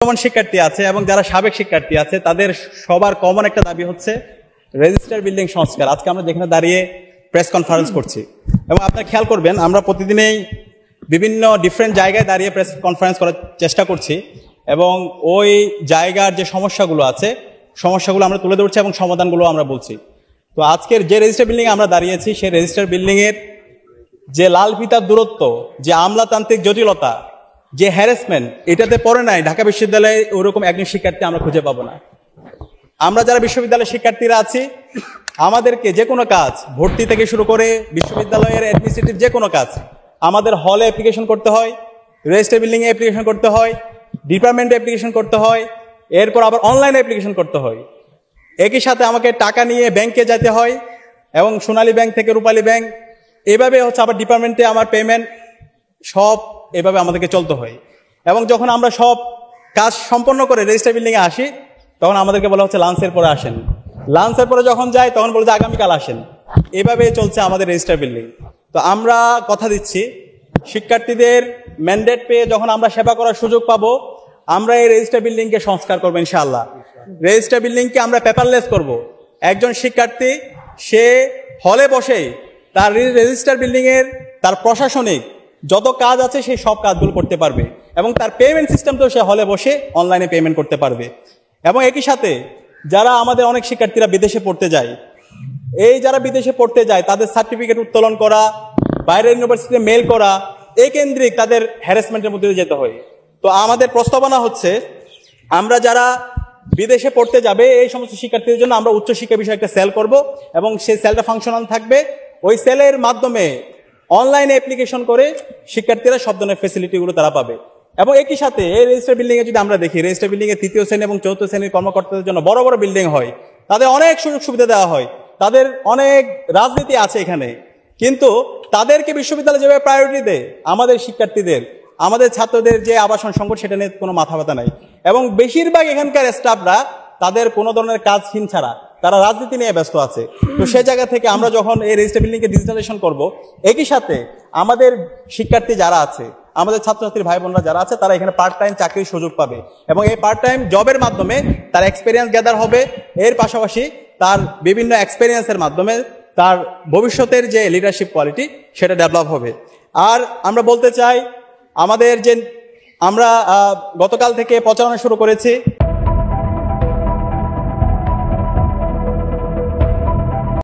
বর্তমান শিক্ষার্থী আছে এবং যারা সাবেক শিক্ষার্থী আছে তাদের সবার কমন একটা দাবি হচ্ছে রেজিস্টার বিল্ডিং সংস্কার। আজকে আমরা যেখানে দাঁড়িয়ে প্রেস কনফারেন্স করছি এবং আপনারা খেয়াল করবেন আমরা প্রতিদিনেই বিভিন্ন ডিফারেন্ট জায়গায় দাঁড়িয়ে প্রেস কনফারেন্স করার চেষ্টা করছি এবং ওই জায়গার যে সমস্যাগুলো আছে সমস্যাগুলো আমরা তুলে ধরছি এবং সমাধানগুলো আমরা বলছি। তো আজকের যে রেজিস্টার বিল্ডিং আমরা দাঁড়িয়েছি সেই রেজিস্টার বিল্ডিং এর যে লাল ফিতার দূরত্ব, যে আমলাতান্ত্রিক জটিলতা, যে হ্যারাসমেন্ট, এটাতে পড়ে নাই ঢাকা বিশ্ববিদ্যালয়ে ওরকম একজন শিক্ষার্থী আমরা খুঁজে পাবো না। আমরা যারা বিশ্ববিদ্যালয়ের শিক্ষার্থীরা আছি আমাদেরকে যে কোনো কাজ, ভর্তি থেকে শুরু করে বিশ্ববিদ্যালয়ের অ্যাডমিনিস্ট্রেটিভ যে কোনো কাজ আমাদের হলে অ্যাপ্লিকেশন করতে হয়, রেজিস্টার বিল্ডিং এ অ্যাপ্লিকেশন করতে হয়, ডিপার্টমেন্টে অ্যাপ্লিকেশন করতে হয়, এরপর আবার অনলাইনে অ্যাপ্লিকেশন করতে হয়। একই সাথে আমাকে টাকা নিয়ে ব্যাংকে যেতে হয় এবং সোনালী ব্যাংক থেকে রূপালী ব্যাংক, এভাবে হচ্ছে আবার ডিপার্টমেন্টে আমার পেমেন্ট সব এভাবে আমাদেরকে চলতে হয়। এবং যখন আমরা সব কাজ সম্পন্ন করে রেজিস্টার বিল্ডিং এ আসি তখন আমাদেরকে বলা হচ্ছে লাঞ্চের পরে আসেন, লাঞ্চের পরে যখন যাই তখন বলে যে আগামীকাল আসেন। এভাবে চলছে আমাদের রেজিস্টার বিল্ডিং। তো আমরা কথা দিচ্ছি শিক্ষার্থীদের ম্যান্ডেট পেয়ে যখন আমরা সেবা করার সুযোগ পাবো আমরা এই রেজিস্টার বিল্ডিংকে সংস্কার করবো ইনশাআল্লাহ। রেজিস্টার বিল্ডিংকে আমরা পেপারলেস করব। একজন শিক্ষার্থী সে হলে বসেই তার রেজিস্টার বিল্ডিং এর তার প্রশাসনিক যত কাজ আছে সেই সব কাজগুলো করতে পারবে এবং তার পেমেন্ট সিস্টেমটাও সে হলে বসে অনলাইনে পেমেন্ট করতে পারবে। এবং একই সাথে যারা আমাদের অনেক শিক্ষার্থীরা বিদেশে পড়তে যায়, এই যারা বিদেশে পড়তে যায় তাদের সার্টিফিকেট উত্তোলন করা, বাইরের ইউনিভার্সিটিতে মেল করা, এই কেন্দ্রিক তাদের হ্যারাসমেন্টের মধ্যে যেতে হয়। তো আমাদের প্রস্তাবনা হচ্ছে আমরা যারা বিদেশে পড়তে যাবে এই সমস্ত শিক্ষার্থীদের জন্য আমরা উচ্চশিক্ষা বিষয়ে একটা সেল করব এবং সেই সেলটা ফাংশনাল থাকবে। ওই সেলের মাধ্যমে অনলাইনে অ্যাপ্লিকেশন করে শিক্ষার্থীরা সব ধরনের ফেসিলিটিগুলো তারা পাবে। এবং একই সাথে এই রেজিস্টার বিল্ডিং এ যদি আমরা দেখি রেজিস্টার বিল্ডিং এ তৃতীয় শ্রেণী এবং চতুর্থ শ্রেণীর কর্মকর্তাদের জন্য বড় বড় বিল্ডিং হয়, তাদের অনেক সুযোগ সুবিধা দেওয়া হয়, তাদের অনেক রাজনীতি আছে এখানে, কিন্তু তাদেরকে বিশ্ববিদ্যালয় যেভাবে প্রায়োরিটি দেয় আমাদের শিক্ষার্থীদের, আমাদের ছাত্রদের যে আবাসন সংকট সেটা নিয়ে কোনো মাথা ব্যথা নাই। এবং বেশিরভাগ এখানকার স্টাফরা তাদের কোনো ধরনের কাজহীন ছাড়া তারা রাজনীতি নিয়ে ব্যস্ত আছে। তো সে জায়গা থেকে আমরা যখন এই রেজিস্টার বিল্ডিং কে ডিজিটালাইজেশন করব, একই সাথে আমাদের শিক্ষার্থী যারা আছে, আমাদের ছাত্রছাত্রী ভাই বোনরা যারা আছে তারা এখানে পার্ট টাইম চাকরির সুযোগ পাবে এবং এই পার্ট টাইম জবের মাধ্যমে তার এক্সপিরিয়েন্স গ্যাদার হবে। এর পাশাপাশি তার বিভিন্ন এক্সপিরিয়েন্সের মাধ্যমে তার ভবিষ্যতের যে লিডারশিপ কোয়ালিটি সেটা ডেভেলপ হবে। আর আমরা বলতে চাই আমাদের যে আমরা গতকাল থেকে প্রচারণা শুরু করেছি